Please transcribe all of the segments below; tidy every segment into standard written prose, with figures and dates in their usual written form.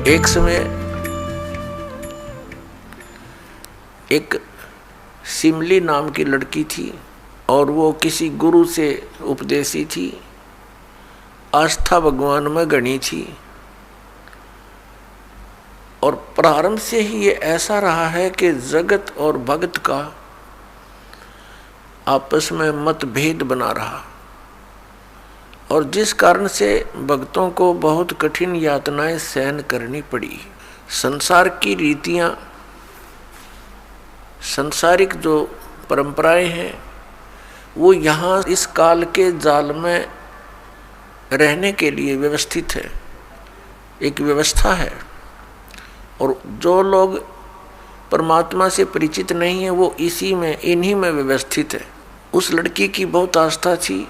एक समय एक सिमली नाम की लड़की थी और वो किसी गुरु से उपदेशी थी, आस्था भगवान में गणी थी। और प्रारंभ से ही ये ऐसा रहा है कि जगत और भक्त का आपस में मतभेद बना रहा, और जिस कारण से भक्तों को बहुत कठिन यातनाएं सहन करनी पड़ी। संसार की रीतियां, सांसारिक जो परंपराएं हैं, वो यहाँ इस काल के जाल में रहने के लिए व्यवस्थित है, एक व्यवस्था है। और जो लोग परमात्मा से परिचित नहीं है वो इन्हीं में व्यवस्थित है। उस लड़की की बहुत आस्था थी।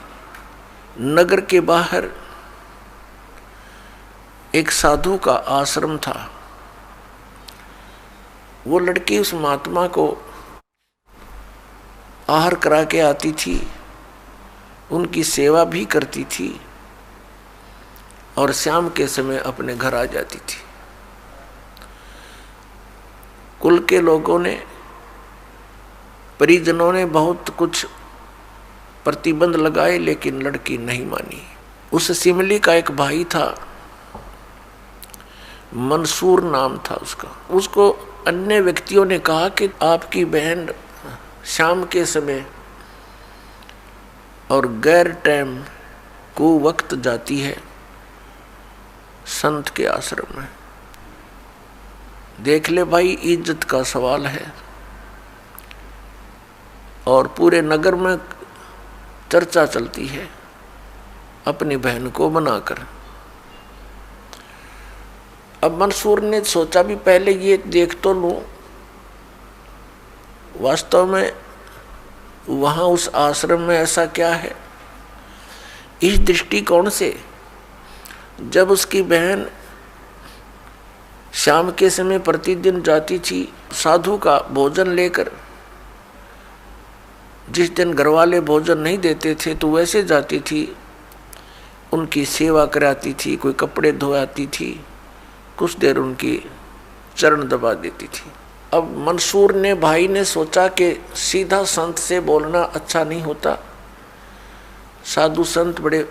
नगर के बाहर एक साधु का आश्रम था। वो लड़की उस महात्मा को आहार करा के आती थी, उनकी सेवा भी करती थी और शाम के समय अपने घर आ जाती थी। कुल के लोगों ने, परिजनों ने बहुत कुछ प्रतिबंध लगाए, लेकिन लड़की नहीं मानी। उस सिमली का एक भाई था, मंसूर नाम था उसका। उसको अन्य व्यक्तियों ने कहा कि आपकी बहन शाम के समय और गैर टाइम को वक्त जाती है संत के आश्रम में। देख ले भाई, इज्जत का सवाल है और पूरे नगर में चर्चा चलती है अपनी बहन को बनाकर। अब मंसूर ने सोचा भी पहले ये देख तो लूं, वास्तव में वहां उस आश्रम में ऐसा क्या है। इस दृष्टिकोण से जब उसकी बहन शाम के समय प्रतिदिन जाती थी साधु का भोजन लेकर, जिस दिन घरवाले भोजन नहीं देते थे तो वैसे जाती थी, उनकी सेवा कराती थी, कोई कपड़े धोआती थी, कुछ देर उनकी चरण दबा देती थी। अब मंसूर ने, भाई ने सोचा कि सीधा संत से बोलना अच्छा नहीं होता। साधु संत बड़े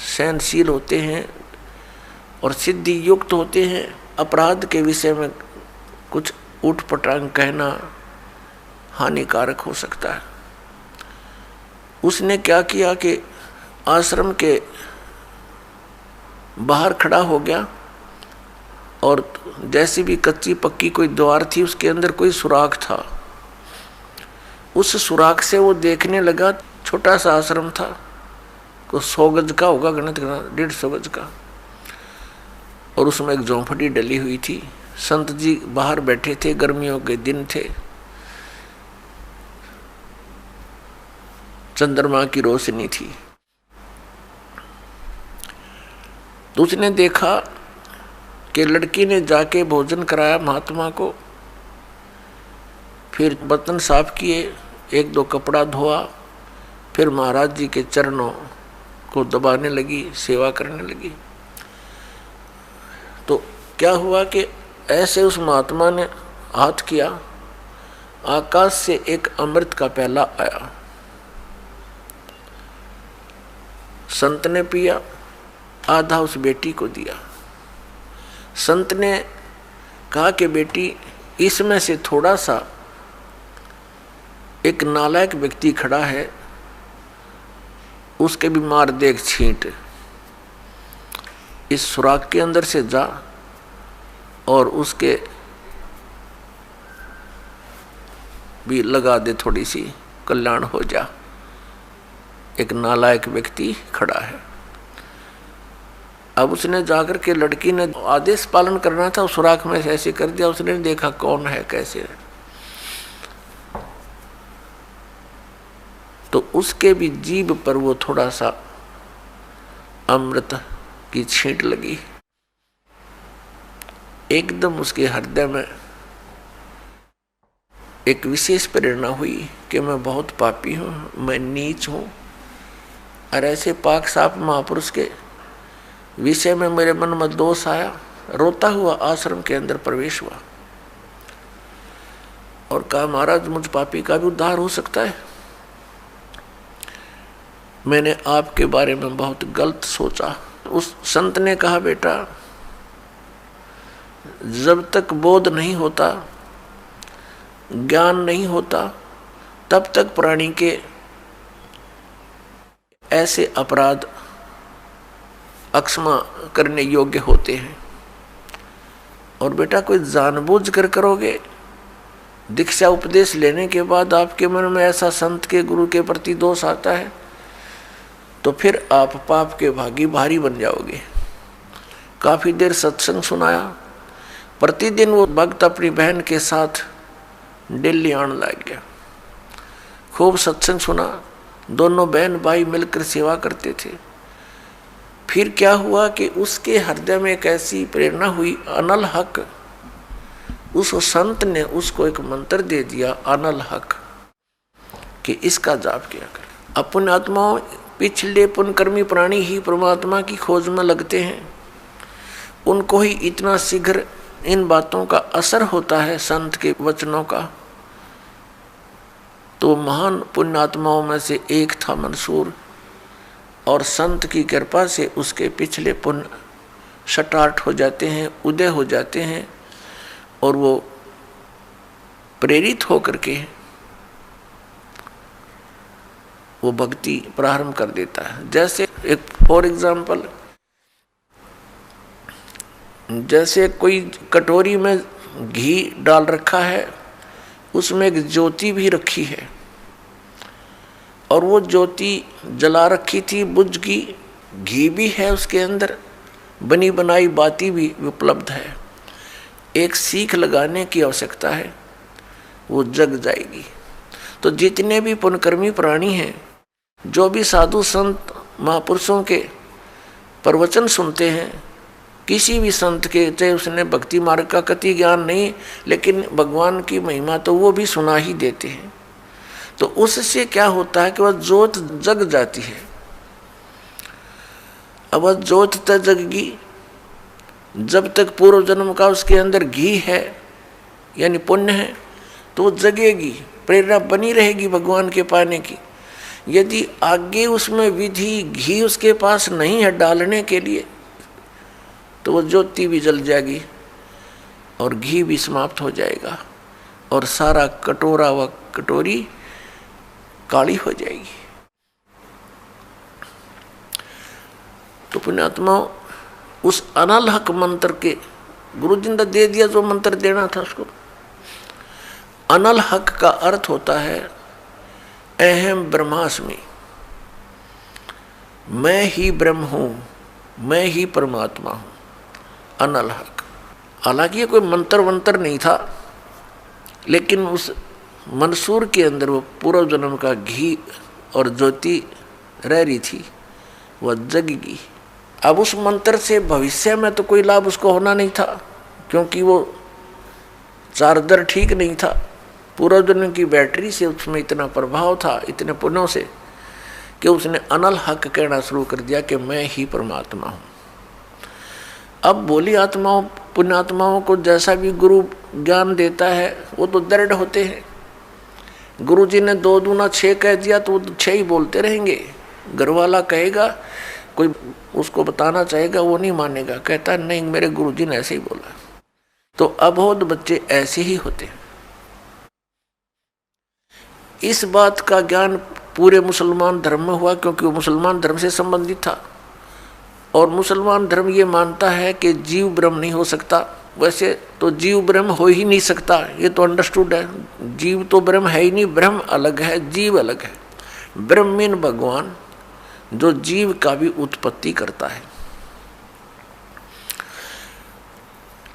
सहनशील होते हैं और सिद्धि युक्त होते हैं। अपराध के विषय में कुछ उठपटांग कहना हानिकारक हो सकता है। उसने क्या किया कि आश्रम के बाहर खड़ा हो गया और जैसी भी कच्ची पक्की कोई द्वार थी, उसके अंदर कोई सुराख था। उस सुराख से वो देखने लगा। छोटा सा आश्रम था, को 100 गज का होगा, गणित करना 150 गज का, और उसमें एक झोंपड़ी डली हुई थी। संत जी बाहर बैठे थे, गर्मियों के दिन थे, चंद्रमा की रोशनी थी। तो उसने देखा कि लड़की ने जाके भोजन कराया महात्मा को, फिर बर्तन साफ किए, 1-2 कपड़ा धोआ, फिर महाराज जी के चरणों को दबाने लगी, सेवा करने लगी। तो क्या हुआ कि ऐसे उस महात्मा ने हाथ किया, आकाश से एक अमृत का प्याला आया। संत ने पिया, आधा उस बेटी को दिया। संत ने कहा कि बेटी, इसमें से थोड़ा सा एक नालायक व्यक्ति खड़ा है, उसके भी मार दे एक छींट। इस सुराख के अंदर से जा और उसके भी लगा दे, थोड़ी सी कल्याण हो जा। एक नालायक व्यक्ति खड़ा है। अब उसने जाकर के, लड़की ने आदेश पालन करना था, सुराख में से ऐसे कर दिया। उसने देखा कौन है, कैसे है, तो उसके भी जीभ पर वो थोड़ा सा अमृत की छींट लगी। एकदम उसके हृदय में एक विशेष प्रेरणा हुई कि मैं बहुत पापी हूं, मैं नीच हूं, और ऐसे पाक साफ महापुरुष के विषय में मेरे मन में दोष आया। रोता हुआ आश्रम के अंदर प्रवेश हुआ और कहा, महाराज मुझ पापी का भी उद्धार हो सकता है। मैंने आपके बारे में बहुत गलत सोचा। उस संत ने कहा, बेटा जब तक बोध नहीं होता, ज्ञान नहीं होता, तब तक प्राणी के ऐसे अपराध अक्षमा करने योग्य होते हैं। और बेटा कोई जानबूझ कर करोगे, दीक्षा उपदेश लेने के बाद आपके मन में ऐसा संत के गुरु के प्रति दोष आता है तो फिर आप पाप के भागी भारी बन जाओगे। काफी देर सत्संग सुनाया। प्रतिदिन वो भक्त अपनी बहन के साथ दिल्ली आने लग गया। खूब सत्संग सुना, दोनों बहन भाई मिलकर सेवा करते थे। फिर क्या हुआ कि उसके हृदय में एक ऐसी प्रेरणा हुई, अनल हक। उस संत ने उसको एक मंत्र दे दिया, अनल हक, कि इसका जाप किया कर। अपन आत्माओं, पिछले पुण्यकर्मी प्राणी ही परमात्मा की खोज में लगते हैं। उनको ही इतना शीघ्र इन बातों का असर होता है, संत के वचनों का। तो महान पुण्यात्माओं में से एक था मंसूर, और संत की कृपा से उसके पिछले पुण्य स्टार्ट हो जाते हैं, उदय हो जाते हैं, और वो प्रेरित होकर के वो भक्ति प्रारंभ कर देता है। जैसे एक फॉर एग्जाम्पल, जैसे कोई कटोरी में घी डाल रखा है, उसमें एक ज्योति भी रखी है, और वो ज्योति जला रखी थी, बुझ गई, घी भी है उसके अंदर, बनी बनाई बाती भी उपलब्ध है। एक सीख लगाने की आवश्यकता है, वो जग जाएगी। तो जितने भी पुण्यकर्मी प्राणी हैं, जो भी साधु संत महापुरुषों के प्रवचन सुनते हैं, किसी भी संत के, चाहे उसने भक्ति मार्ग का कति ज्ञान नहीं, लेकिन भगवान की महिमा तो वो भी सुना ही देते हैं। तो उससे क्या होता है कि वह ज्योत जग जाती है। अब वह ज्योत तक जगगी, जब तक पूर्व जन्म का उसके अंदर घी है यानी पुण्य है, तो वो जगेगी, प्रेरणा बनी रहेगी भगवान के पाने की। यदि आगे उसमें विधि घी उसके पास नहीं है डालने के लिए, तो वो ज्योति भी जल जाएगी और घी भी समाप्त हो जाएगा, और सारा कटोरा व कटोरी काली हो जाएगी। तो पुण्यात्मा, उस अनल हक मंत्र के गुरु जी ने दे दिया, जो मंत्र देना था उसको। अनल हक का अर्थ होता है अहम ब्रह्मास्मि, मैं ही ब्रह्म हूं, मैं ही परमात्मा हूं, अनल हक। हालांकि ये कोई मंत्र वंत्र नहीं था, लेकिन उस मंसूर के अंदर वो पूर्व जन्म का घी और ज्योति रह रही थी, वह जगेगी। अब उस मंत्र से भविष्य में तो कोई लाभ उसको होना नहीं था, क्योंकि वो चार्जर ठीक नहीं था। पूर्व जन्म की बैटरी से उसमें इतना प्रभाव था, इतने पुण्यों से, कि उसने अनल हक कहना शुरू कर दिया कि मैं ही परमात्मा हूँ। अब भोली आत्माओं, पुण्यात्माओं को जैसा भी गुरु ज्ञान देता है, वो तो दृढ़ होते हैं। गुरु जी ने 2 दूना 6 कह दिया तो वो 6 ही बोलते रहेंगे। घरवाला कहेगा, कोई उसको बताना चाहेगा, वो नहीं मानेगा, कहता नहीं मेरे गुरु जी ने ऐसे ही बोला। तो अबोध बच्चे ऐसे ही होते हैं। इस बात का ज्ञान पूरे मुसलमान धर्म में हुआ, क्योंकि वो मुसलमान धर्म से संबंधित था, और मुसलमान धर्म ये मानता है कि जीव ब्रह्म नहीं हो सकता। वैसे तो जीव ब्रह्म हो ही नहीं सकता, ये तो अंडरस्टूड है। जीव तो ब्रह्म है ही नहीं, ब्रह्म अलग है, जीव अलग है। ब्रह्म मीन भगवान, जो जीव का भी उत्पत्ति करता है।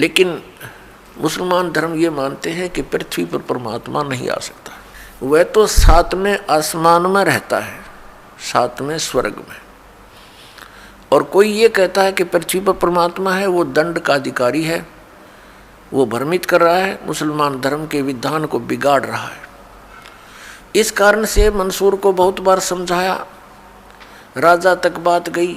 लेकिन मुसलमान धर्म ये मानते हैं कि पृथ्वी पर परमात्मा नहीं आ सकता। वह तो 7वें आसमान में रहता है, 7वें स्वर्ग में। और कोई ये कहता है कि पृथ्वी पर परमात्मा है, वो दंड का अधिकारी है, वो भ्रमित कर रहा है, मुसलमान धर्म के विधान को बिगाड़ रहा है। इस कारण से मंसूर को बहुत बार समझाया, राजा तक बात गई।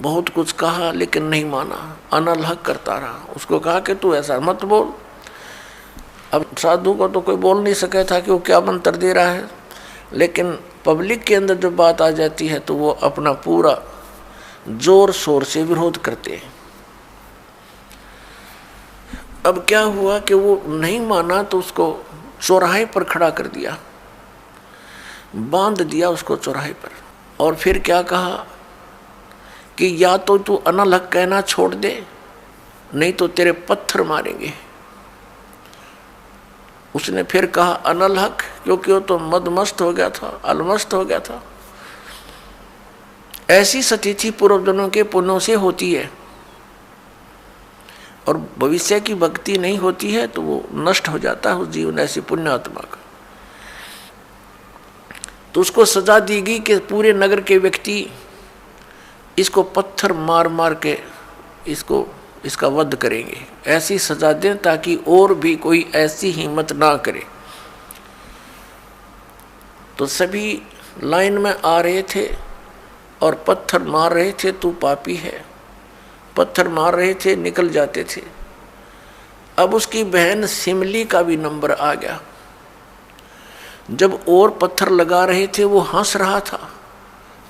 बहुत कुछ कहा लेकिन नहीं माना, अनल हक करता रहा। उसको कहा कि तू ऐसा मत बोल। अब साधु को तो कोई बोल नहीं सके था कि वो क्या मंत्र दे रहा है, लेकिन पब्लिक के अंदर जब बात आ जाती है तो वो अपना पूरा जोर शोर से विरोध करते हैं। अब क्या हुआ कि वो नहीं माना तो उसको चौराहे पर खड़ा कर दिया, बांध दिया उसको चौराहे पर। और फिर क्या कहा कि या तो तू अनल हक कहना छोड़ दे, नहीं तो तेरे पत्थर मारेंगे। उसने फिर कहा अनल हक, क्योंकि वो तो मदमस्त हो गया था, अलमस्त हो गया था। ऐसी स्थिति पूर्वजनों के पुण्यों से होती है, और भविष्य की भक्ति नहीं होती है तो वो नष्ट हो जाता है उस जीवन ऐसी पुण्यात्मा का। तो उसको सजा दी गई कि पूरे नगर के व्यक्ति इसको पत्थर मार मार के इसका वध करेंगे। ऐसी सजा दें ताकि और भी कोई ऐसी हिम्मत ना करे। तो सभी लाइन में आ रहे थे और पत्थर मार रहे थे, तू पापी है, पत्थर मार रहे थे, निकल जाते थे। अब उसकी बहन सिमली का भी नंबर आ गया। जब और पत्थर लगा रहे थे वो हंस रहा था,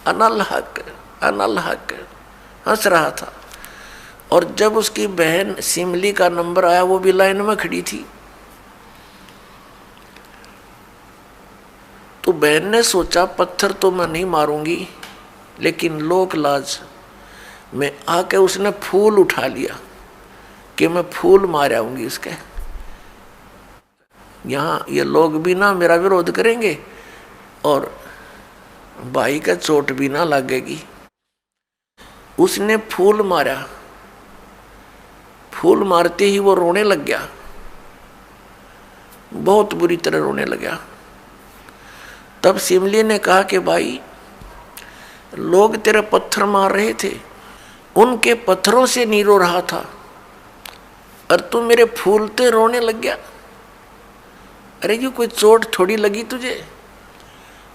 अनल हक अनल हक हंस रहा था। और जब उसकी बहन सिमली का नंबर आया वो भी लाइन में खड़ी थी। तो बहन ने सोचा पत्थर तो मैं नहीं मारूंगी, लेकिन लोक लाज में आके उसने फूल उठा लिया कि मैं फूल मार आऊंगी उसके। यहाँ ये लोग भी ना मेरा विरोध करेंगे और भाई का चोट भी ना लगेगी। उसने फूल मारा, फूल मारते ही वो रोने लग गया, बहुत बुरी तरह रोने लगा। तब सिमली ने कहा कि भाई लोग तेरे पत्थर मार रहे थे, उनके पत्थरों से नहीं रो रहा था और तू मेरे फूलते रोने लग गया। अरे ये कोई चोट थोड़ी लगी तुझे?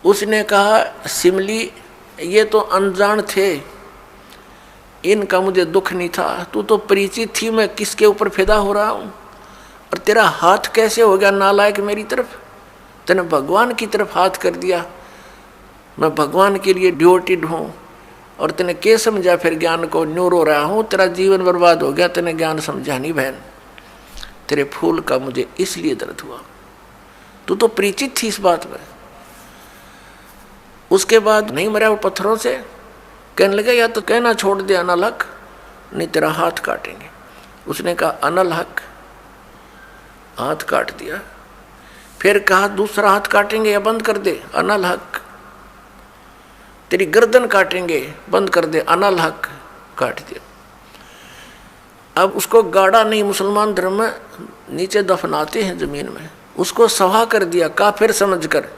उसने कहा सिमली ये तो अनजान थे, इनका मुझे दुख नहीं था। तू तो परिचित थी मैं किसके ऊपर फिदा हो रहा हूँ, और तेरा हाथ कैसे हो गया नालायक मेरी तरफ? तूने भगवान की तरफ हाथ कर दिया। मैं भगवान के लिए ड्यूटीड हूँ और तूने क्या समझा फिर ज्ञान को? न्यू रो रहा हूँ, तेरा जीवन बर्बाद हो गया, तूने ज्ञान समझा नहीं बहन। तेरे फूल का मुझे इसलिए दर्द हुआ, तू तो परिचित थी इस बात में। उसके बाद नहीं मरा वो पत्थरों से, कहने लगा या तो कहना छोड़ दे अनल हक, नहीं तेरा हाथ काटेंगे। उसने कहा अनल हक, हाथ काट दिया। फिर कहा दूसरा हाथ काटेंगे या बंद कर दे, अनल हक। तेरी गर्दन काटेंगे, बंद कर दे, अनल हक, काट दिया। अब उसको गाड़ा नहीं, मुसलमान धर्म में नीचे दफनाते हैं जमीन में, उसको सवा कर दिया काफिर समझकर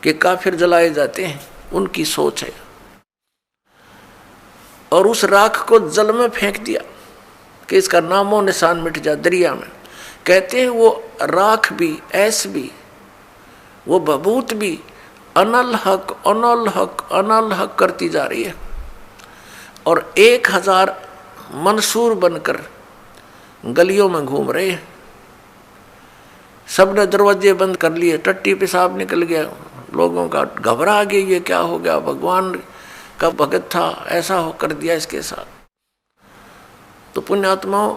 कि काफिर जलाए जाते हैं, उनकी सोच है। और उस राख को जल में फेंक दिया कि इसका नामो निशान मिट जा दरिया में। कहते हैं वो राख भी, ऐस भी, वो बबूत भी अनल हक अनल हक अनल हक करती जा रही है। और 1000 मंसूर बनकर गलियों में घूम रहे हैं। सबने दरवाजे बंद कर लिए, टट्टी पेशाब निकल गया, लोगों का घबरा गया, ये क्या हो गया? भगवान का भगत था, ऐसा हो कर दिया इसके साथ। तो पुण्यात्माओं,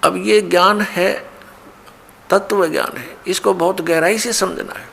अब ये ज्ञान है, तत्व ज्ञान है, इसको बहुत गहराई से समझना है।